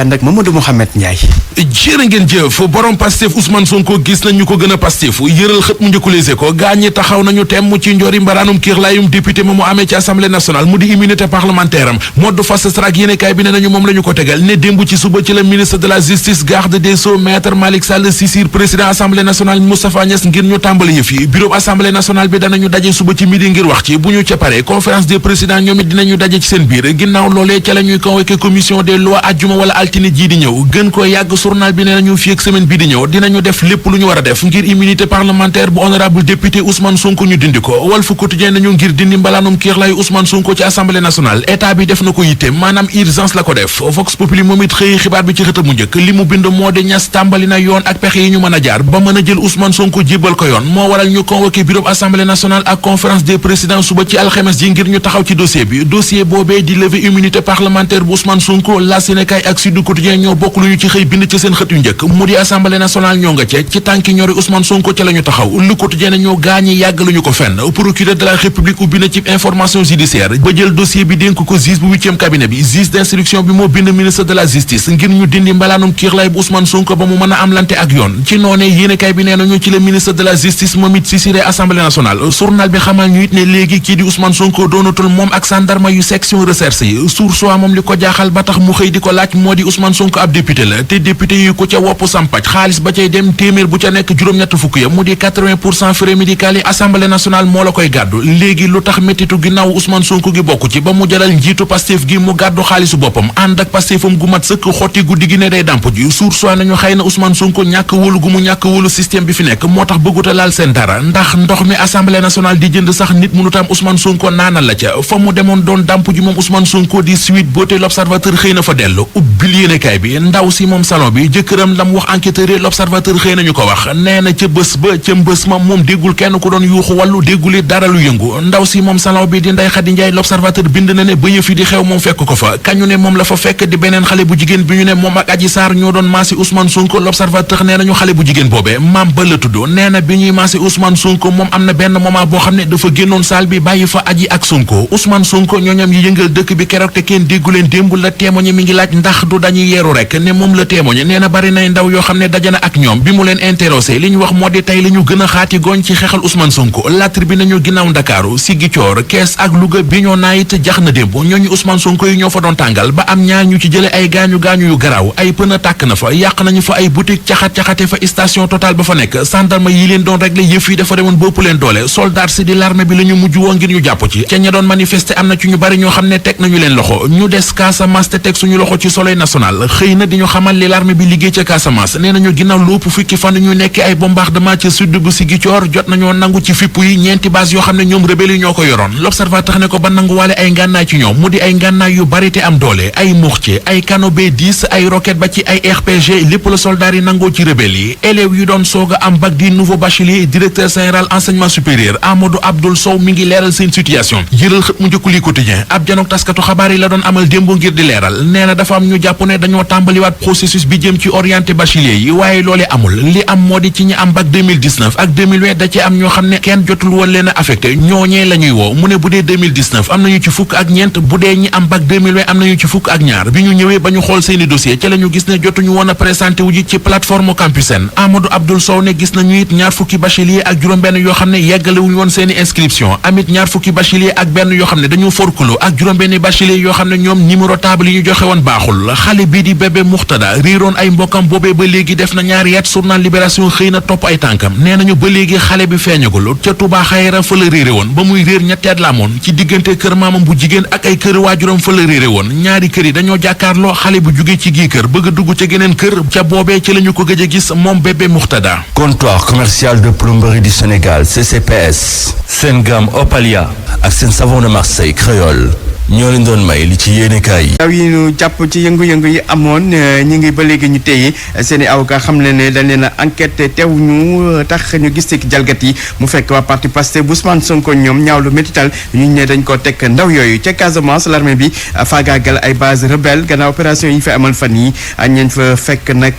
ànd ak Mamadou Mouhamed Ndiaye. jërë ngeen jëf borom Pastef Ousmane Sonko gis nañ ñu ko gën a Pastef yëral xët mu njëkku Les Échos gaañi taxaw nañu temm ci njori mbaraanum kiirlaayum député ma mu amee ci assemblée nationale mu di immunité parlementaire am mode fast track yéenekaay bi ne nañu moom la ñu ko tegal ne démb ci suba ci la ministre de la justice garde des sceaux maître Malick Sall saisir président assemblée nationale Moustapha Niasse ngir ñu tàmbali yëf yi bureau assemblée nationale bi danañu daje suba ci midi ngir wax ci bu ñu ca pare conférence des présidents ñoom it dinañu daje ci seen biir ginnaaw loolee ca la ñuy convoqué commission des lois ajjuma wala altine ji di ñëw gën ko yàgg journal bi ne nañu fii ak semaine bii di ñëw dinañu def lépp lu ñu war a def ngir immunité parlementaire bu honorable député Ousmane Sonko ñu dindi ko Walf Quotidien nañu ngir dindi mbalaanum kiirlaayu Ousmane Sonko ci assemblée nationale état bi def na ko yitte maanaam urgence la ko def Vox Populi moom it xëy xibaar bi ci xëtam mu njëkk li mu bind moo di Niasse tàmbali na yoon ak pexe yi ñu mën a jaar ba mën a jël Ousmane Sonko jébbal ko yoon moo waral ñu convoqué bureau assemblée nationale ak conférence des présidents suba ci alxames ji ngir ñu taxaw ci dossier bi dossier boobee di lever immunité parlementaire bu Ousmane Sonko la Sénégal ak Sud Quotidien ñoo bokk lu ñu ci xëy bind ci seen xët yu njëkk mu di assemblée nationale ñoo nga ci tànki ñori Ousmane Sonko ca la ñu taxaw Le Quotidien ñoo gaañi yàgg lu ñu ko fenn procureur de la république ubbi na ci information judiciaire ba jël dossier bi dénk ko juge bu 8e cabinet bi juge d'instruction bi moo bind ministre de la justice ngir ñu dindi mbalaanum kiirlaay bu Ousmane Sonko ba mu mën a am lante ak yoon ci noonee yéenekaay bi nee nañu ci le ministre de la justice moom it sisiré assemblée nationale journal bi xamal ñu it ne léegi kii di Ousmane Sonko doonatul moom ak gendarme yu section recherche yi Source A moom li ko jaaxal ba tax mu xëy di ko laaj moo di Ousmane Sonko ab député la te député yi ko ca wopp sampaj xaalis ba cay dem téeméer bu ca nekk juróom-ñett fukk ya mu di 80% frais médical yi assemblée nationale moo la koy gàddu léegi lu tax méttitu ginnaaw Ousmane Sonko gi bokk ci ba mu jalal njiitu Pastef gi mu gàddu xaalisu boppam ànd ak Pastefam gu mat sëkk xotti guddi gi ne day dàmp ji Source A nañu xëy na Ousmane Sonko ñàkk wóolu gu mu ñàkk wóolu système bi fi nekk moo tax bëgguta laal seen dara ndax ndox mi assemblée nationale di jënd sax nit mënut am Ousmane Sonko naanal la ca fa mu demoon doon dàmp ji moom Ousmane Sonko di Sweet Beauté l'Observateur xëy na fa dellu ubbil yéenekaay bi ndaw si moom salon bi jëkkëram lam wax enquêteur l'Observateur xëy nañu ko wax nee na ca bés ba ca mbés ma moom déggul kenn ku doon yuuxu wàllu dégguli dara lu yëngu ndaw si moom salon bi di Ndeye Khady Ndiaye l'Observateur bind na ne ba yëf yi di xew moom fekk ko fa kañu ne moom la fa fekk di beneen xale bu jigéen bi ñu ne moom ak Adji Sarr ñoo doon maasi Ousmane Sonko l'Observateur nee nañu xale bu jigéen boobee maam ba la tudd nee na bi ñuy maasi Ousmane Sonko moom am na benn moment boo xam ne dafa génnoon salle bi bàyyi fa Adji ak Sonko Ousmane Sonko ñooñam yi yëngal dëkk bi keroog te kenn déggu leen démb la témoigné mi ngi laaj ndax du dañuy yeeru rek ne moom la témoigné nee na bari nay ndaw yoo xam ne dajana ak ñoom bi mu leen interrogé li ñu wax moo di tey li ñu gën a xaati gooñ ci xeexal Ousmane Sonko La Tribune nañu ginnaaw Ndakaaru Ziguinchor Kees ak Louga bi ñoo naayit jax na démb ñooñu Ousmane Sonko yi ñoo fa doon tàngal ba am ñaar ñu ci jële ay gaañu-gaañu yu garaaw ay pën a tàkk na fa yàq nañu fa ay boutique caxat-caxate fa station Total ba fa nekk gendarme yi leen doon régler yëf yi dafa demoon bopp leen doole soldat si di l'armée bi la ñu mujj woo ngir ñu jàpp ci ca ña doon manifester am na ci ñu bari ñoo xam ne teg nañu leen loxo ñu des Casamance te teg suñu loxo ci Soleil national xëy na di ñu xamal li l'armée bi liggéey ca Casamance nee nañu ginnaaw lu fukki fan ñu nekk ay bombardement ci sud bu Ziguinchor jot nañoo nangu ci fipp yi ñeenti base yoo xam ne ñoom rebelle yi ñoo ko yoroon l'Observateur ne ko ba nanguwaale ay ngànnaay ci ñoom mu di ay ngànnaay yu bari te am doole ay mortier ay canon B10 ay roquette ba ci ay RPG lépp la soldats yi nangoo ci rebelle yi élèves yu doon soog a am bac di nouveau bachelier directeur général enseignement supérieur Amadou Abdoul Sow mi ngi leeral seen situation jëlal xët mu njëkku li quotidien ab janook taskatu xabaar yi la doon amal démb ngir di leeral nee na dafa am ñu jàpp ne dañoo tàmbaliwaat processus bi jëm ci orienté bachelier yi waaye loolee amul li am moo di ci ñi am bac 2019 ak 2020 da ci am ñoo xam ne kenn jotul woon leen a affecté ñooñee la ñuy woo mu ne bu dee 2019 am nañu ci fukk ak ñeent bu dee ñi am bac 2020 am nañu ci fukk ak ñaar bi ñu ñëwee ba ñu xool seeni dossier ca la ñu gis ne jotuñu woon a présenté wu ji ci plateforme Campusen Amadou Abdoul Sow ne gis nañu it ñaar fukki bachelier ak juróom-benn yoo xam ne yeggalewuñu woon seeni inscription amit ñaar fukki bachelier ak benn yoo xam ne dañu forclos ak juróom-benn bachelier yoo xam ne ñoom numéro table yi ñu joxe woon baaxul xale bii di bébé Muxtada réeroon ay mbokkam boobee ba léegi def na ñaari at journal Libération xëy na topp ay tànkam nee nañu ba léegi xale bi feeñagul ca Touba Xayra fa la réere woon ba muy réer ñetti at la amoon ci diggante kër maamam bu jigéen ak ay kër waajuram fa la réere woon ñaari kër yi dañoo jàkkaarloo xale bu jugee ci gii kër bëgg a dugg ca geneen kër ca boobee ci la ñu ko gëj a gis moom bébé Muxtada. Comptoir commercial de plomberie du Sénégal CCPS seen gamme Opalia ak seen savon de Marseille créole ñoo leen doon may li ci yéenekaay yi. ndaw yi ñu jàpp ci yëngu-yëngu yi amoon ñi ngi ba léegi ñu téye seen i avocat xam ne dañ leen a enquête teew ñu tax ñu gis ci jalgat yi mu fekk waa parti Pastef bu Ousmane Sonko ñoom ñaawlu métital ñu ne dañ ko teg ndaw yooyu ca Casamance l'armée bi faagaagal ay base rebelle gannaaw opération yi ñu fa amal fan yi ñeen fa fekk nag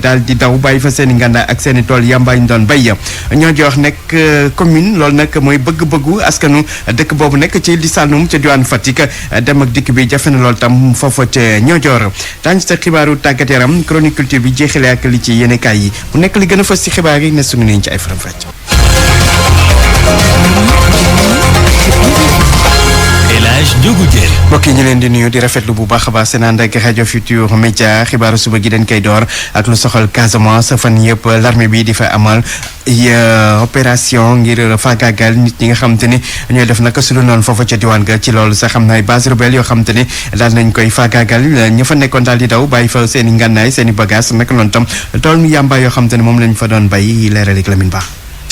daal di daw bàyyi fa seen i ngànnaay ak seen i tool yamba ñu doon bay ñoo jox nekk commune loolu nag mooy bëgg-bëggu askanu dëkk boobu nekk ci li Saloum ca diwaanu Fatick dem ak dikk bi jafe na lool tam foofa ca Niodior daañu sa xibaaru tàggat yaram chronique culture bi jeexale ak li ci yéenekaay yi mu nekk li gën a fës ci xibaar yi ne sunu nañ ci ay faram-fàcce. mbokk yi ñu leen di nuyu di rafetlu bu baax a baax seen ànd ak rajo Futur Média xibaaru suba gi dañ koy door ak lu soxal Casamance fan yëpp l'armée bi di fa amal opération ngir faagaagal nit ñi nga xam te ni ñooy def naka su lu noonu foofa ca diwaan ga ci loolu sax xam na ay base rebelle yoo xam te ni daal nañ koy faagaagal ña fa nekkoon daal di daw bàyyi fa seen i ngànnaay seen i bagage naka noonu tam tool mu yàmba yoo xam te ni moom lañ fa doon bay leeral ak Lamine Ba.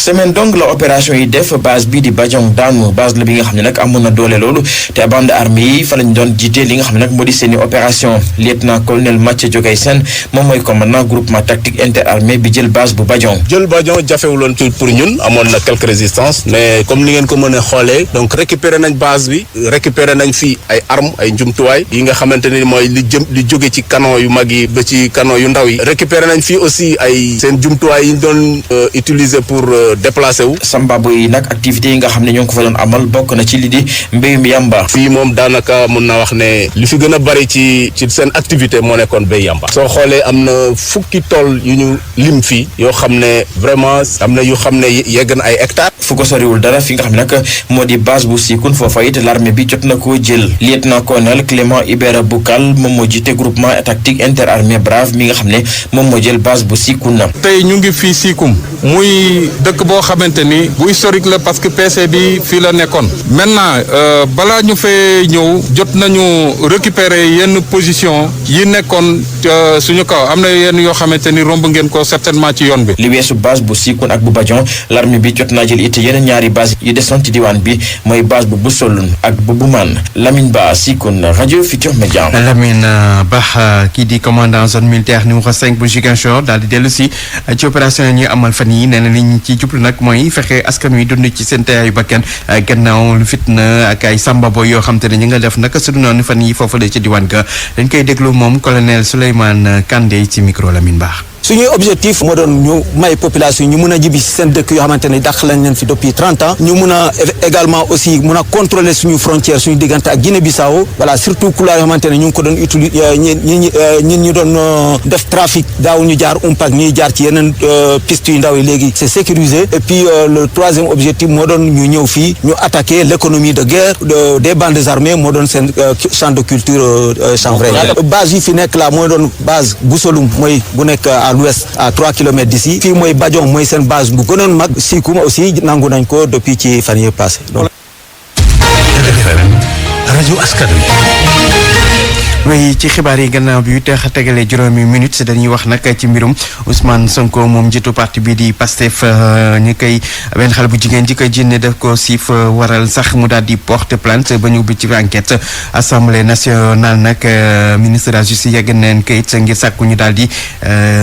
semaine donc la opération yi def base bii di Badiong daanu base la bi nga xam ne nag amoon na doole loolu te bande armée yi fa lañ doon jiite li nga xam ne nag moo di seeni opération lieutenant colonel Mathieu Diogay Sène moom mooy commandant groupement tactique interarmée bi jël base bu Badiong. jël Badiong jafewuloon pour ñun amoon na quelques résistances mais comme ni ngeen ko mën a xoolee donc récupéré nañ base bi récupéré nañ fii ay armes ay njumtuwaay yi nga xamante ni mooy li jóge ci canon yu mag yi ba ci canon yu ndaw yi récupéré nañ fii aussi ay seen jumtuwaay yi ñu doon utiliser pour déplacé wu. Sambabo yi nag activités yi nga xam ne ñoo ngi ko fa doon amal bokk na ci li di mbéyum yamba. fii moom daanaka mun naa wax ne li fi gën a bari ci seen activité moo nekkoon béy yamba. soo xoolee am na fukki tool yu ñu lim fii yoo xam ne vraiment am na yu xam ne yegg na ay hectares. fu ko soriwul dara fi nga xam ne nag moo di base bu Sikun foofa it l'armée bi jot na koo jël lieutenant colonel Clément Ibera Boukal moom moo jiite groupement tactique interarmée Brave mi nga xam ne moom moo jël base bu Sikun na. tey ñu ngi fii Sikun muy dëkk boo xamante ni bu historique la parce que PC bi fii la nekkoon maintenant balaa ñu fee ñëw jot nañu récupérer yenn position yi nekkoon suñu kaw am na yenn yoo xamante ni romb ngeen ko certainement ci yoon bi. li weesu base bu Sikun ak bu Badiong l'armée bi jot naa jël it yeneen ñaari base yi desoon ci diwaan bi mooy base bu Boussolone ak bu Boumane. Lamine Ba Sikun rajo Futur Média. Lamine Ba kii di commandant zone militaire numéro 5 bu Ziguinchor daal di dellu si ci opération yi ñuy amal fan yi nee na li ñu ci jublu nag mooy fexe askan wi dund ci seen teeyaayu bakkan gannaaw lu fitna ak ay sambabo yoo xam te ne ñu nga def naka su du noonu fan yi foofu la ci diwaan ga dañ koy déglu moom colonel Souleymane Kandé ci micro Lamine Ba. suñuy objectif moo doon ñu may population ñu mun a jibi si seen dëkk yoo xamante ne dàq lañ leen fi depuis 30 ans ñu mun a également aussi mun a contrôler suñu frontière suñu diggante ak Guinée-Bissau voilà surtout couloir yoo xamante ne ñu ngi ko doon utiliser ñi doon def trafic daaw ñu jaar umpak ñuy jaar ci yeneen piste yu ndaw yi léegi c'est sécurisé et puis le troisième objectif moo doon ñu ñëw fii ñu attaquer l'économie de guerre des bandes armées moo doon seen champ de culture chanvre base yi fi nekk la mooy doon base Boussolone mooy bu nekk à l'ouest à 3 kilomètres d'ici fii mooy Badiong mooy seen base bu gënoon mag Sikun aussi nangu nañ ko depuis ci fan yii passé donc. rajo askan wi. oui ci xibaar yi gannaaw bi te tegalee juróomi minutes dañuy wax nag ci mbirum Ousmane Sonko moom njiitu parti bi di Pastef ñu koy benn xale bu jigéen ji ko jinne def ko siif waral sax mu daal di porte plainte ba ñu ubbi ci enquête assemblée nationale nag ministre de la justice yegg neen kayit ngir sàkku ñu daal di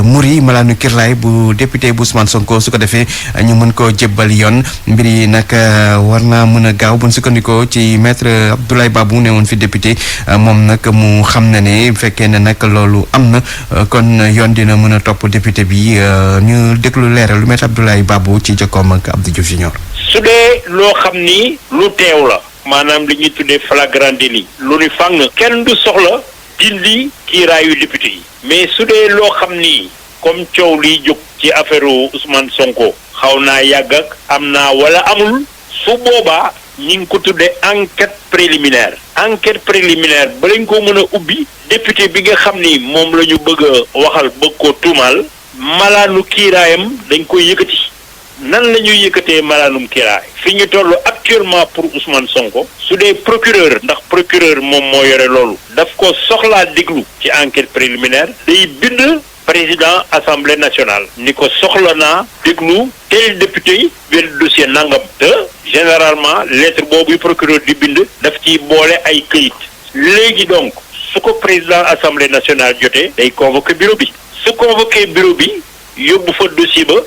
muri malaanu kirlaay bu député bu Ousmane Sonko su ko defee ñu mën koo jébbal yoon mbir yi nag war naa mën a gaaw bu ñu sukkandikoo ci maître Abdoulaye Babou ne woon fi député moom nag mu xam na ne bu fekkee ne nag loolu am na kon yoon dina mën a topp député bi ñu déglu leeral lu maître Abdoulaye Babou ci jokkoom ak Abdou Diouf Junior. su dee loo xam ni lu teew la maanaam li ñuy tuddee flagrant délit lu ni fàng kenn du soxla dindi kiiraayu député yi mais su dee loo xam ni comme coow liy jóg ci affaire Ousmane Sonko xaw naa yàgg ak am naa wala amul su boobaa ñi ngi ko tuddee enquête préliminaire ba lañ ko mën a ubbi député bi nga xam ni moom la ñu bëgg a waxal bëgg ko tuumaal malaanu kiiraayam dañ koy yëkkati nan la ñuy yëkkatee malaanum kiiraay fi ñu toll actuellement pour Ousmane Sonko su dee procureur ndax procureur moom moo yore loolu daf ko soxlaa déglu ci enquête préliminaire day bind président assemblée nationale ni ko soxla naa déglu tel député yi benn dossier nangam te généralement lettre boobu procureur di bind daf ciy boole ay këyit léegi donc su ko président assemblée nationale jotee day convoqué bureau bi su convoqué bureau bi yóbbu fa dossier ba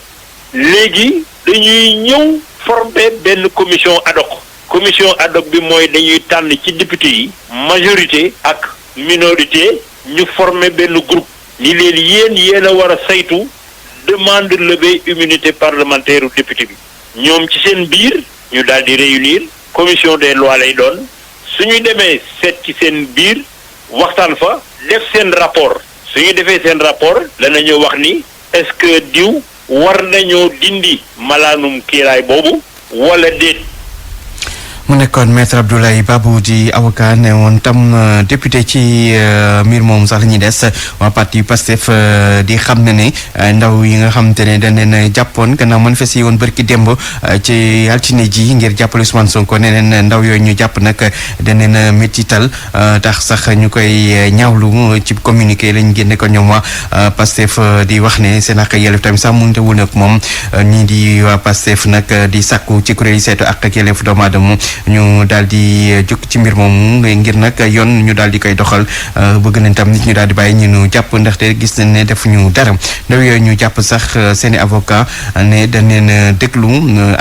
léegi dañuy ñëw former benn commission ad hoc bi mooy dañuy tànn ci député yi majorité ak minorité ñu former benn groupe ni leen yéen a war a saytu demande levée immunité parlementaire u député bi ñoom ci seen biir ñu daal di réunir commission des lois lay doon suñu demee seet ci seen biir waxtaan fa def seen rapport suñu defee seen rapport danañu wax ni est-ce que diw war nañoo dindi malaanum kiiraay boobu wala déet. mu nekkoon maître Abdoulaye Babou di avocat ne woon tam député ci mbir moom sax la ñuy des waa parti Pastef di xam ne ndaw yi nga xamante ne dañ leen jàppoon gannaaw manifesté yi woon bërki démb ci altine ji ngir jàppale Ousmane Sonko ne leen ndaw yooyu ñu jàpp nag dañ leen métital tax sax ñu koy ñaawlu ci communiqué lañ génne ko ñoom waa Pastef di wax ne seen ak yelleef tamit sax mënute wul nag moom ñii di waa Pastef nag di sàkku ci kuréel yi saytu ak yelleef doomu aadama ñu daal di jóg ci mbir moomu ngir nag yoon ñu daal di koy doxal bëgg nañ tam nit ñu daal di bàyyi ñu jàpp ndaxte gis nañ ne defuñu dara ndaw yooyu ñu jàpp sax seeni avocat ne dañ leen déglu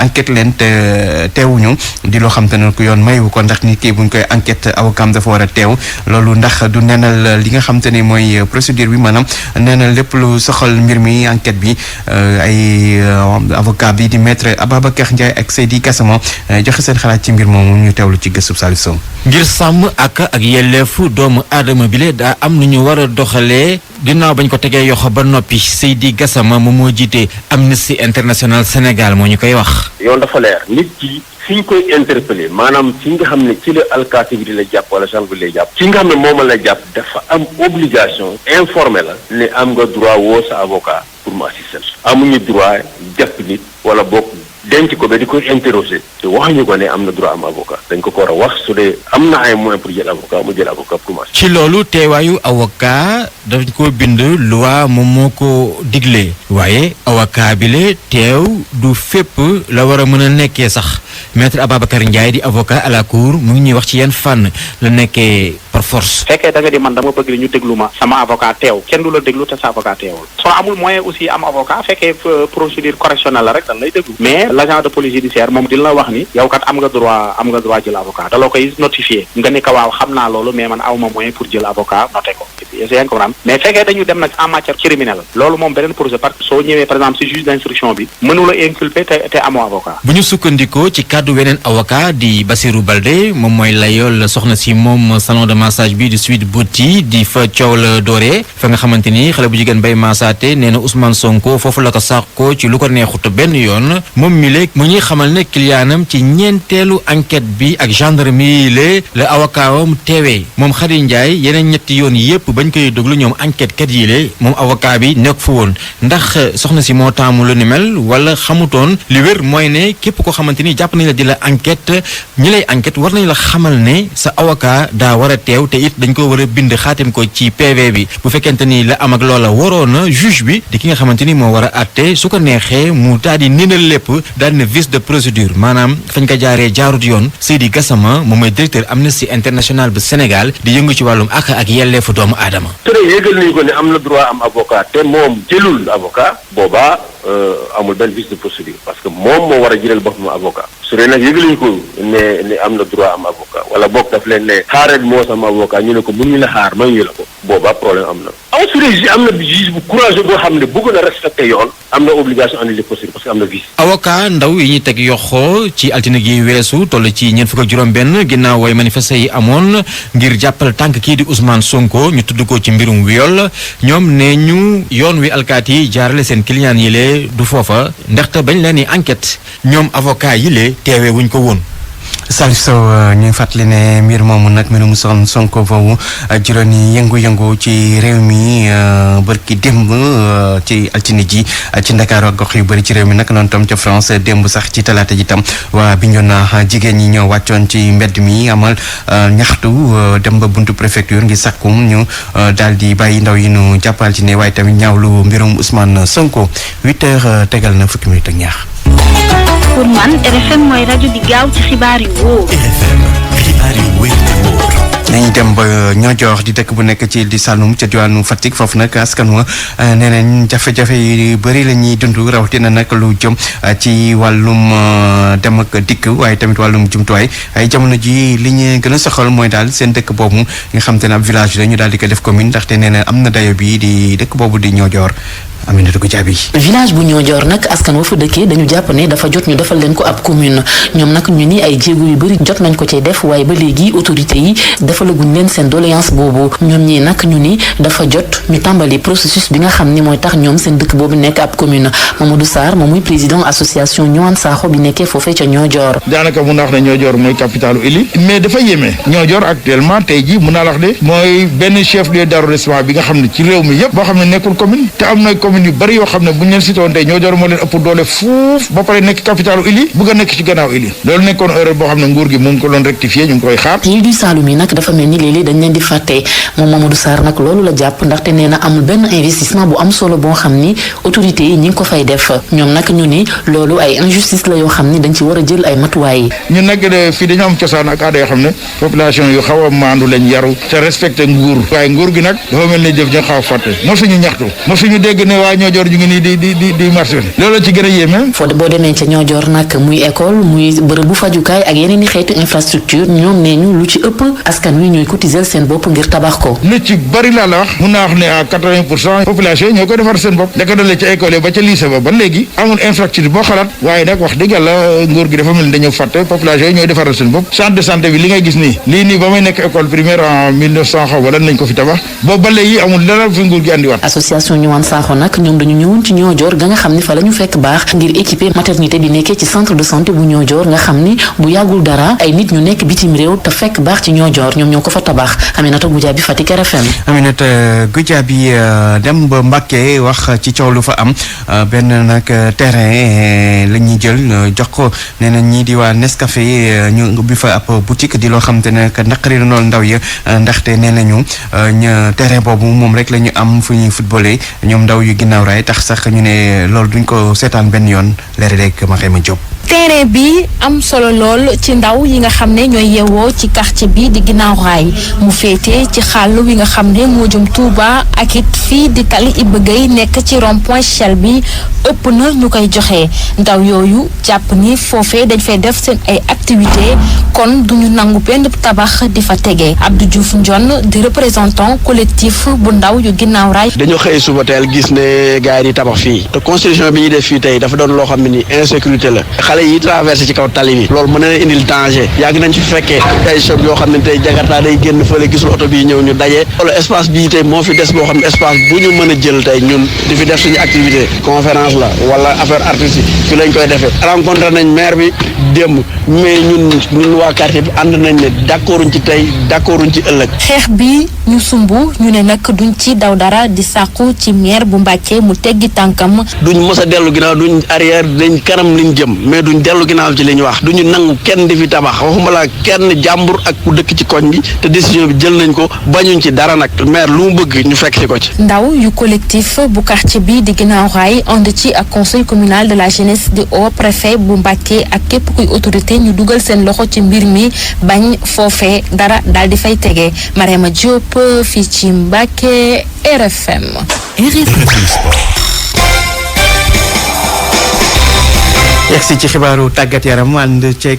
enquête leen te teewuñu di loo xam te ne ko yoon mayu ko ndax nit ki buñ koy enquête avocat am dafa war a teew loolu ndax du neenal li nga xam te ne mooy procédure bi maanaam neenal lépp lu soxal mbir mi enquête bi ay avocat bi di maître Ababacar Ndiaye ak Seydi Gassama joxe seen xalaat ci mbir moomu ñu teewlu ci gëstu Salif Sow. ngir sàmm ak yelleefu doomu aadama bi le daa am nu ñu war a doxalee ginnaaw bañ ko tegee yoxo ba noppi Seydi Gassama moom moo jiite Amnesty International Sénégal moo ñu koy wax. yoon dafa leer nit ki fi ñu koy interpellé maanaam fi nga xam ne ci la alkaati bi di la jàpp wala gendarme bi lay jàpp ci nga xam ne moom la jàpp dafa am obligation informé la ne am nga droit woo sa avocat pour mu assister amuñu droit jàpp nit wala bokk denc ko ba di koy interroger te waxuñu ko ne am na droit am avocat dañ ko war a wax su dee am na ay moyens pour jël avocat mu jël avocat pour mu ci loolu teewaayu avocat dañ ko bind loi moom moo ko digle waaye avocat bi le teew du fépp la war a mën a nekkee sax maître Ababacar Ndiaye di avocat à la cour mu ngi ñuy wax ci yenn fànn la nekkee par force. fekkee da nga di man dama bëgg ñu déglu ma sama avocat teew kenn du la déglu te sa avocat teewul soo amul moyen aussi am avocat fekkee procédure correctionnelle la rek dañ lay déglu mais l'agent de police judiciaire moom dina la wax ni yow kat am nga droit jël avocat da la koy notifier nga ni ko waaw xam naa loolu mais man awma moyen pour jël avocat noté ko c'est comprendre mais fekkee dañu dem nag en matière criminelle loolu moom beneen procédure parce que soo ñëwee par exemple si juge d'instruction bi mënu la inculper te amoo avocat. bu ñu sukkandikoo ci kàddu weneen avocat di Bassirou Baldé moom mooy layool soxna si moom salon de massage bi di Sweet Beauty di fa coow la dooree fa nga xamante ni xale bu jigéen bay massaate nee na Ousmane Sonko foofu la ko sàkkoo ci lu ko neexut benn yoon moom mi léegi mu ñuy xamal ne clientam ci ñeenteelu enquête bi ak gendarmerie yi la avocat wam teewee moom Khady Ndiaye yeneen ñetti yoon yépp bañ koy déglu ñoom enquête kat yi le moom avocat bi nekk fa woon ndax soxna si moo taamu lu ni mel wala xamutoon li wér mooy ne képp koo xamante ni jàpp nañ la di la enquête ñi lay enquête war nañ la xamal ne sa avocat daa war a teew te it dañ ko war a bind xaatim ko ci PV bi bu fekkente ni la am ak loola waroon na juge bi di ki nga xamante ni moo war a àtte su ko neexee mu daal di ninal lépp daal ne vice de procédure maanaam fañ ko jaaree jaarut yoon Seydi Gassama moom mooy directeur Amnesty International bu Sénégal di yëngu ci wàllum ak yelleefu doomu aadama. su dee yëgal nañu ko ne am na droit am avocat te moom jëlul avocat boobaa amul benn vice de procédure parce que moom moo war a jëlal boppam avocat su dee nag yëgal nañu ko ne am na droit am avocat wala boog daf leen ne xaaral moo sama avocat ñu ne ko mënuñu la xaar mayuñu la ko boobaa problème am na. su dee am na juge bu courageux boo xam ne bëgg na respecter yoon am na obligation annuler procédure parce que am na vice. avocat ndaw yi ñu teg yoxoo ci altine gi weesu toll ci ñeent fukk ak juróom-benn ginnaaw way manifesté yi amoon ngir jàppal tànk kii di Ousmane Sonko ñu tudd ko ci mbirum viol ñoom ne ñu yoon wi alkaati yi jaarale seen client yi lee du foofa ndaxte bañ leen ni enquête ñoom avocat yi lee teewee wuñ ko woon. Salif Sow ñu fàttali ne mbir moomu nag mbirum Sonko boobu juróom yi yëngu-yëngu ci réew mi bërki démb ci altine ji ci Ndakaaru ak gox yu bëri ci réew mi nag noonu tam ca France démb sax ci talaata ji tam waa Bignona jigéen ñi ñoo wàccoon ci mbedd mi amal ñaxtu dem ba buntu préfecture ngir sàkkum ñu daal di bàyyi ndaw yi nu jàpp altine waaye tamit ñaawlu mbirum Ousmane Sonko 8h tegal na fukki minute ak ñaar. pour man RFM mooy rajo di gaaw ci xibaar yu wóor. RFM xibaar yu wóor te wóor. nañu dem ba Niodior di dëkk bu nekk ci di Saloum ca diwaanu Fatick foofu nag askan wa nee nañ jafe-jafe yu bëri la ñuy dund rawatina nag lu jëm ci wàllum dem ak dikk waaye tamit wàllum jumtuwaay ay jamono ji li ñu gën a soxal mooy daal seen dëkk boobu nga xam te ne ab village la ñu daal di ko def commune ndaxte nee na am na dayo bi di dëkk boobu di Niodior Aminata Goudiaby. village bu Niodior nag askan wa fa dëkkee dañu jàpp ne dafa jot ñu defal leen ko ab commune ñoom nag ñu ni ay jéego yu bëri jot nañ ko cay def waaye ba léegi autorité yi defalaguñ leen seen doléance boobu ñoom ñii nag ñu ni dafa jot ñu tàmbali processus bi nga xam ni mooy tax ñoom seen dëkk boobu nekk ab commune Mamadou Sarr moom muy président association Ñuwaan Saaxo bi nekkee foofee ca Niodior. daanaka mun naa wax ne Niodior mooy capitalu Ili mais dafa yéeme Niodior actuellement tey jii mun naa wax de mooy benn chef lieu d'arrondissement bi nga xam ne ci réew mi yëpp boo xam ne nekkul commune te am na commune yu bëri yoo xam ne bu ñu leen citoon tey Niodior moo leen ëpp doole fuuf ba pare nekk capitalu Ili bëgg a nekk ci gannaaw Ili loolu nekkoon erreur boo xam ne nguur gi mu ngi ko doon rectifier ñu ngi koy xaar. Île du Saloum yi nag dafa mel ni léeg-léeg dañ leen di fàtte moom Mamadou Sarr nag loolu la jàpp ndaxte nee na amul benn investissement bu am solo boo xam ni autorités yi ñi ngi ko fay def ñoom nag ñu ni loolu ay injustice la yoo xam ni dañ ci war a jël ay matuwaay. ñun nag fii dañu am cosaan ak aada yoo xam ne population yu xaw a maandu lañ yaru te respecté nguur waaye nguur gi nag dafa mel ni jëf ñu xaw a fàtte mosuñu ñaxtu mosuñu dégg ne waa Niodior ñu ngi nii di marché loolu ci gën a yéeme. foo boo demee ca Niodior nag muy école muy bërëb bu fajukaay ak yeneen i xeetu infrastructure ñoom nee ñu lu ci ëpp askan wi ñooy cotiser seen bopp ngir tabax ko. lu ci bari laa la wax mun naa wax ne à 80% population yi ñoo koy defar seen bopp da ko dalee ca école ba ca lycée ba léegi amul infrastructure boo xalaat waaye nag wax dëgg yàlla nguur gi dafa mel ni dañoo fàtte population yi ñooy defaral seen bopp centre de santé bi li ngay gis nii lii nii ba may nekk école primaire en 1900 xaw wala nañ ko fi tabax boobu ba léegi amul dara fi nguur gi andiwaat. association Ñuwaan Saaxo nag ñoom dañu ñëwoon ci Niodior ga nga xam ni fa la ñu fekk baax ngir équiper maternité bi nekkee ci centre de santé bu Niodior nga xam ni bu yàggul dara ay nit ñu nekk bitim réew te fekk baax ci Niodior ñoom ñoo ko fa tabax Aminata Goudiaby Fatick RFM. Aminata Goudiaby dem ba Mbacké wax ci coow lu fa am benn nag terrain la ñuy jël jox ko nee na ñii di waa Nescafé ñu ubbi fa ab boutique di loo xam te ne que naqari na lool ndaw ya ndaxte nee nañu terrain boobu moom rek la ñu am fu ñuy footballé ñoom ndaw yu ginnaaw raay tax sax ñu ne loolu duñ ko seetaan benn yoon leer rek ma xëy ma jóg. terrain bi am solo lool ci ndaw yi nga xam ne ñooy yeewoo ci quartier bi di ginnaaw raay mu féete ci xàll wi nga xam ne moo jëm Touba ak it fii di tali Iba Gueye nekk ci rond point Shell bi ëpp na ñu koy joxe ndaw yooyu jàpp ni foofee dañ fay def seen ay activité kon duñu nangu benn tabax di fa tege Abdou Diouf Ndion di représentant collectif bu ndaw yu ginnaaw raay. dañoo xëy suba teel gis ne gars yi di tabax fii te construction bi ñuy def fii tey dafa doon loo xam ne ni insécurité la xale yi traversé ci kaw tali bi loolu mën na leen indil danger yàgg nañ ci fekkee ay choc yoo xam ne tey Jakarta day génn fële gisul oto bii ñëw ñu daje loolu espace bii tey moo fi des boo xam ne espace bu ñu mën a jël tey ñun di fi def suñu activité conférence la wala affaire artistique fi lañ koy defee rencontré nañ maire bi démb mais ñun waa quartier bi ànd nañ ne d'accorduñ ci tey d'accorduñ ci ëllëg. xeex bi ñu sumb ñu ne nag duñ ci daw dara di sàqu ci maire bu Mbacké mu teggi tànkam. duñ mos a dellu ginnaaw duñ arrière dañ kanam liñ jëm mais duñ dellu ginnaaw ci li ñu wax duñu nangu kenn di fi tabax waxuma la kenn jàmbur ak ku dëkk ci koñ bi te décision bi jël nañ ko bañuñ ci dara nag maire lu mu bëgg ñu fekk ci ko ci. ndaw yu collectif bu quartier bi di ginnaaw raay ànd ci ak conseil communal de la jeunesse di au préfet bu Mbacké ak képp kuy autorité ñu dugal seen loxo ci mbir mi bañ foofee dara daal di fay tege Mariama Diop fii ci Mbacké RFM. yegsi ci xibaaru tàggat yaram ànd ceeg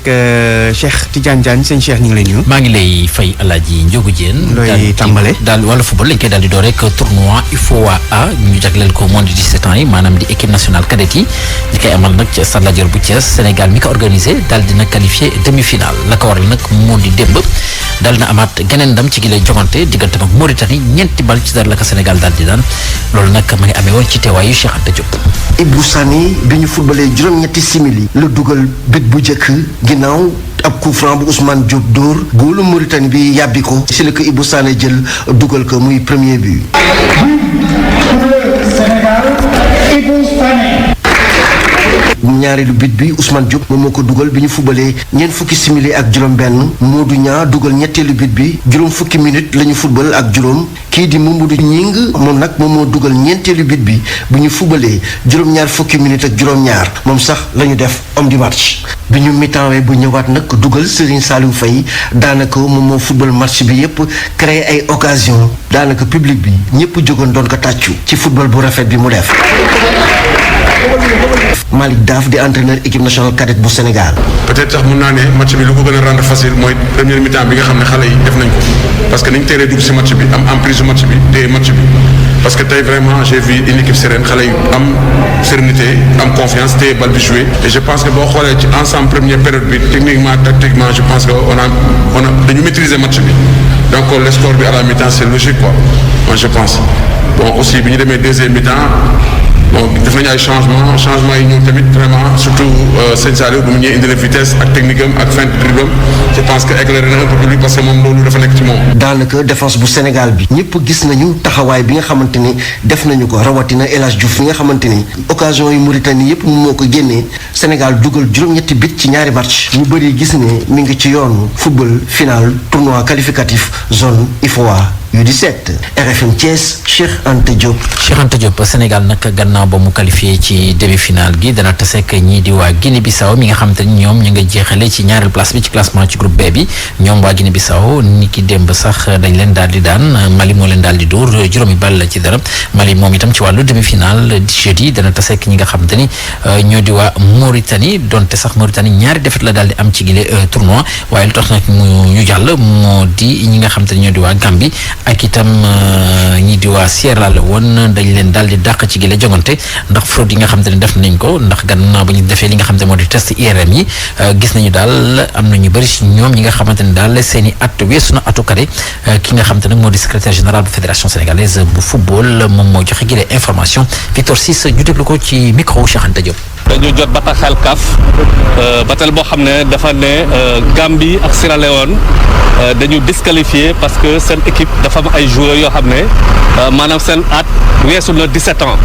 Cheikh Tidiane Diagne sëñ Cheikh ñu ngi lay nuyu. maa ngi lay fay Alaaji Njogu Diène. looy tàmbale daal wala football lañ koy daal di door rek tournoi UFOA A ñu jagleel ko moins de 17 ans yi maanaam di équipe nationale cadette yi ñi koy amal nag ci Stade Lat Dior bu Thiès Sénégal mi ko organisé daal dina qualifié demi-finale la ko waral nag moo di démb daal dina amaat geneen ndam ci gi lay jogante diggante ak Mauritanie ñeenti bal ci dara la ko Sénégal daal di daan loolu nag ma ngi amee woon ci teewaayu Cheikh Anta Diop. Ibou Sani bi ñu footballee juróom-ñetti simili la dugal bit bu njëkk ginnaaw ab coup franc bu Ousmane Diop dóor góolu Mauritanie bi yàbbi ko si la ko Ibou Sané jël dugal ko muy premier but. ñaareelu bit bi Ousmane Diop moom moo ko dugal bi ñu fubalee ñeent fukki simili ak juróom-benn Modou Niang dugal ñetteelu bit bi juróom fukki minute la ñu fubal ak juróom kii di Mamadou Ñing moom nag moom moo dugal ñeenteelu bit bi bu ñu fubalee juróom-ñaar fukki minute ak juróom-ñaar moom sax la ñu def homme du match. bi ñu mi-temps bu ñëwaat nag dugal Serigne Saliou Faye daanaka moom moo football match bi yépp créé ay occasion daanaka public bi ñëpp jógoon doon ko tàccu ci football bu rafet bi mu def. Malick Daaf di entraîneur équipe nationale cadette bu Sénégal. peut-être sax mun naa ne match bi lu ko gën a rendre facile mooy première mi-temps bi nga xam ne xale yi def nañ ko parce que niñ teelee dugg si match bi am emprise match bi téye match bi parce que tey vraiment j'ai vu une équipe sereine xale yu am sérénité am confiance te bal bi joué et je pense que boo xoolee ci ensemble première période bi techniquement tactiquement je pense que on a dañu maîtriser match bi donc le score bi à la mi-temps c'est logique quoi moi je pense bon aussi bi ñu demee deuxième mi-temps bon def nañu ay changement yi ñëw tamit vraiment surtout Sëñ Saliou bu mu ñëwee indi la vitesse ak technique am ak fin de dribble je pense que éclairé na un peu public parce que moom loolu dafa nekk ci moom. daanaka défense bu Sénégal bi ñëpp gis nañu taxawaay bi nga xamante ni def nañu ko rawatina El Hadj Diouf fi nga xamante ni occasion yi Mauritanie yëpp mu moo ko génnee Sénégal dugal juróom-ñetti bit ci ñaari match ñu bëri gis ne mi ngi ci yoonu football final tournoi qualificatif zone IFOA. U17 RFM Thiès Cheikh Anta Diop. Cheikh Anta Diop Sénégal nag gannaaw ba mu qualifié ci demi-finale gi dana taseek ñii di waa Guinée-Bissau mi nga xam te ni ñoom ñu nga jeexale ci ñaareel place bi ci classement ci groupe B bi ñoom waa Guinée-Bissau ni ki démb sax dañ leen daal di daan Mali moo leen daal di dóor juróomi ball ci dara Mali moom itam ci wàllu demi-finale jeudi dana taseek ñi nga xam te ni ñoo di waa Mauritanie donte sax Mauritanie ñaari défaite la daal di am ci gile tournoi waaye lu tax nag ñu jàll moo di ñi nga xam te ni ñoo di waa Gambie ak itam ñi di waa Sierra Leone dañ leen daal di dàq ci gile jongante ndax fraude yi nga xam te ne def nañ ko ndax gannaaw ba ñu defee li nga xam te moo di test IRM yi gis nañu daal am na ñu bëri si ñoom ñi nga xamante ne daal seen i at weesu na atu kare ki nga xam te nag moo di secrétaire général bu fédération sénégalaise bu football moom moo joxe gile information Victor Ciss ñu déglu ko ci micro Cheikh Anta Diop. dañu jot bataaxal CAF batal boo xam ne dafa ne Gambie ak Sierra Leone dañu disqualifié parce que seen équipe dafa am ay joueurs yoo xam ne maanaam seen at weesu na 17 ans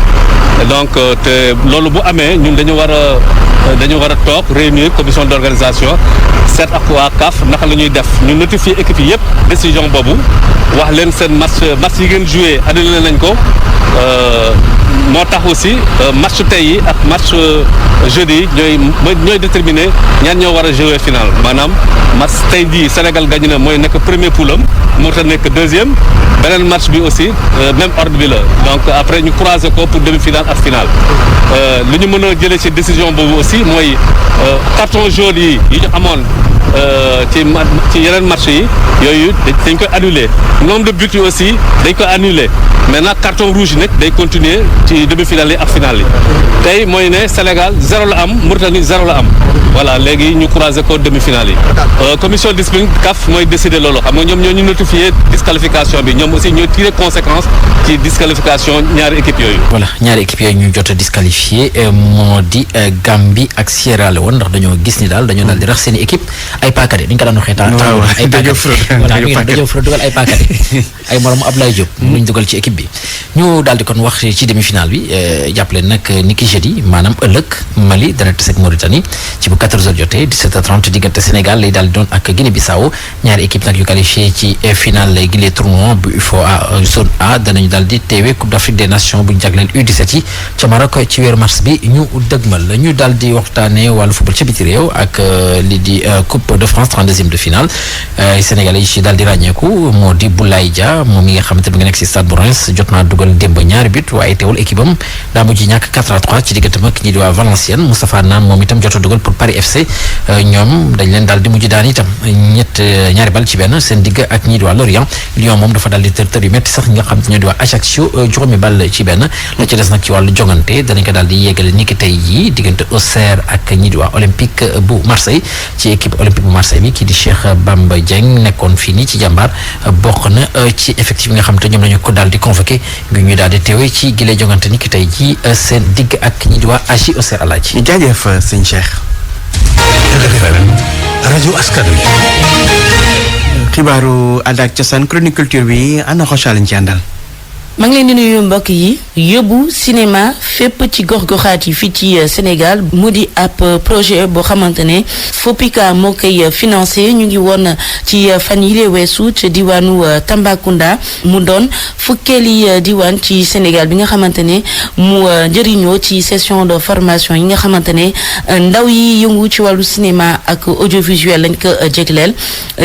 donc te loolu bu amee ñun dañu war a toog réunir commission d'organisation seet ak waa CAF naka la ñuy def ñu notifier équipe yi yëpp décision boobu wax leen seen match yi ngeen joué annulé nañ ko moo tax aussi match tey yi ak match jeudi ñooy déterminer ñaan ñoo war a jouer final maanaam match tey jii Sénégal gagné na mooy nekk premier poulam moo tax nekk deuxième beneen match bi aussi même ordre bi la donc après ñu croiser ko pour demi-finale ak finale lu ñu mën a jëlee ci décision boobu aussi mooy carton jaune yi ñu amoon ci yeneen match yi yooyu dañ koy annuler nombre de buts yi aussi dañ koy annuler maintenant carton rouge yi nag day continuer ci demi-finale yi ak finale yi tey mooy ne Sénégal 0 la am Mauritanie 0 la am voilà léegi ñu croiser ko demi-finale yi commission discipline CAF mooy décider loolu xam nga ñoom ñoo ñu notifier disqualification bi ñoom aussi ñooy tirer conséquence ci disqualification ñaari équipe yooyu. voilà ñaari équipe yooyu ñu jot a disqualifié moo di Gambie ak Sierra Leone ndax dañoo gis ni daal dañoo daal di rax seen i équipe ay paakade dañ ko daan waxee ay paakade dañoo fra dugal ay paakade ay moromu Ablaye Diop luñ dugal ci équipe bi ñu daal di kon wax ci demi-finale bi jàppale nag ni ki jeudi maanaam ëllëg Mali dana tase ak Mauritanie ci bu 14h jotee 17h30 diggante Sénégal lay daal di doon ak Guinée-Bissau ñaari équipe nag yu qualifié ci finale gi les tournois bu UFOA zone A danañu daal di teewee Coupe d'Afrique des Nations bu ñu jagleel U17 yi ca Maroc ci weeru mars bi ñu dëgmal la ñu daal di waxtaanee wàllu football ca biti réew ak li di Coupe de France 32e de finale Sénégalais yi ci daal di ràññeeku moo di Boulaye Dia moom mi nga xamante ne nga nekk ci stade bu Reims jot naa dugal démb ñaari but waaye teewul équipe am daa mujj ñàkk 4-3 ci diggante mag ñi di waa Valenciennes Moustapha Naan moom itam jot a dugal pour Paris FC ñoom dañ leen daal di mujj daan itam ñaari bal ci benn seen digg ak ñi di waa Lorient Lyon moom dafa daal di tër yu métti sax ñi nga xam te ñoo di waa Ajaccio juróomi bal ci benn la ci des nag ci wàllu jongante danañ ko daal di yeggale ni ki tey jii diggante Auxerre ak ñi di waa Olympique bu Marseille ci équipe Olympique bu Marseille bi kii di Cheikh Bamba Dieng nekkoon fii nii ci jàmbaar bokk na ci effectif bi nga xam te ñoom lañu ko daal di convoqué ngir ñu daal di teewee ci gile jongante ni ki tey jii seen digg ak ñi di waa AJ Auxerre Alaaji jaajëf sëñ Cheikh. RFM rajo askan wi. xibaaru aada ak cosaan chronique culture bi ana xocha lañ ci àndal. maa ngi leen di nuyu mbokk yi yóbbu cinéma fépp ci gox-goxaat yi fii ci Sénégal mu di ab projet boo xamante ne FOPICA moo koy financé ñu ngi woon ci fan yile weesu ci diwaanu Tambacounda mu doon fukkeeli diwaan ci Sénégal bi nga xamante ne mu njëriñoo ci session de formation yi nga xamante ne ndaw yi yëngu ci wàllu cinéma ak audiovisuel lañ ko jégleel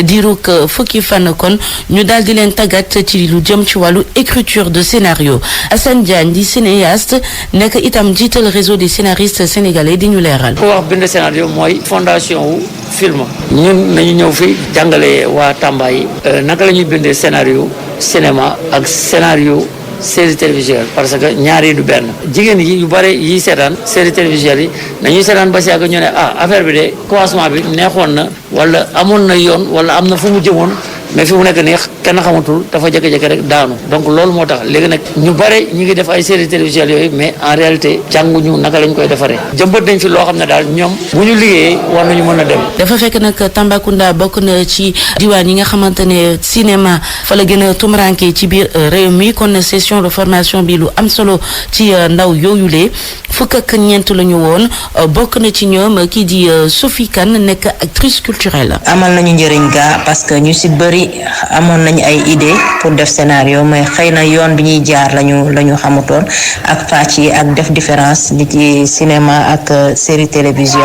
diirug fukki fan kon ñu daal di leen tàggat ci lu jëm ci wàllu écriture de scénario Assane Diagne di cinéaste nekk itam jiital réseau des scénaristes sénégalais di ñu leeral. ku wax bind scénario mooy fondation wu film ñun nañu ñëw fi jàngale waa Tamba yi naka la ñuy bindee scénario cinéma ak scénario série télévisuelle parce que ñaar yi du benn jigéen yi yu bëri yi seetaan série télévisuelle yi dañuy seetaan ba si yàgg ñu ne affaire bi de commencement bi neexoon na wala amoon na yoon wala am na fu mu jëmoon mais fi mu nekk nii kenn xamatul dafa jékki-jékki rek daanu donc loolu moo tax léegi nag ñu bare ñu ngi def ay séries télévisuelles yooyu mais en réalité jànguñu naka lañ koy defaree jëmbat nañ fi loo xam ne daal ñoom bu ñu liggéeyee war nañu mën a dem. dafa fekk nag Tambacounda bokk na ci diwaan yi nga xamante ne cinéma fa la gën a tumuraanke ci biir réew mi kon session de formation bi lu am solo ci ndaw yooyulee fukk ak ñeent la ñu woon bokk na ci ñoom kii di Sophie Kane nekk actrice culturelle. amal nañu njëriñ gaa parce que ñu si bëri amoon nañu ay idée pour def scénario mais xëy na yoon bi ñuy jaar lañu xamutoon ak pàcc yi ak def différence li ci cinéma ak série télévision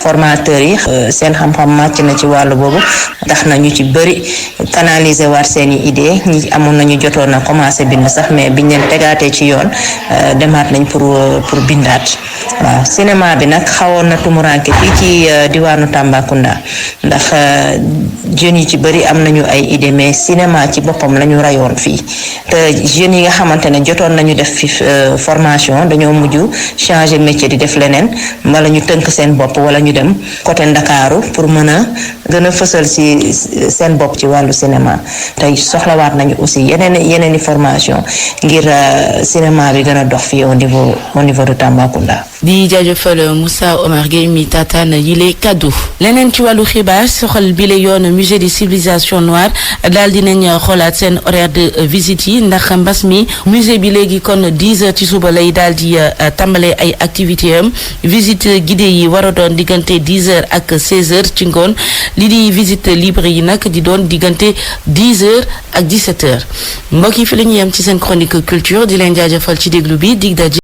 formateurs yi seen xam-xam màcc na ci wàllu boobu tax na ñu ci bëri canaliser waat seeni idée ñi amoon nañu jotoon na commencé bind sax mais biñ leen tegaatee ci yoon demaat nañ pour bindaat waaw cinéma bi nag xawoon na tumuranke fii ci diwaanu Tambacounda ndax jeunes yi ci bëri am nañu ay idée mais cinéma ci boppam la ñu rayoon fii te jeunes yi nga xamante ne jotoon nañu def fi formation dañoo mujj changer métier di def leneen wala ñu tënk seen bopp wala ñu dem côté Ndakaaru pour mën a gën a fësal ci seen bopp ci wàllu cinéma tey soxlawaat nañu aussi yeneen i formation ngir cinéma bi gën a dox fii au niveau de Tambacounda. di jaajëfal Moussa Omar Gueye mi taataan yile kaddu leneen ci wàllu xibaar soxal bile yoon musée des civilisations noires daal dinañ xoolaat seen horaire de visite yi ndax mbas mi musée bi léegi kon 10 heures ci suba lay daal di tàmbale ay activité am visite guidée yi war a doon diggante 10 heures ak 16 heures ci ngoon li di visite libre yi nag di doon diggante 10 heures ak 17 heures mbokk yi fi la ñu yem ci seen chronique culture di leen jaajëfal ci déglu bi dig daje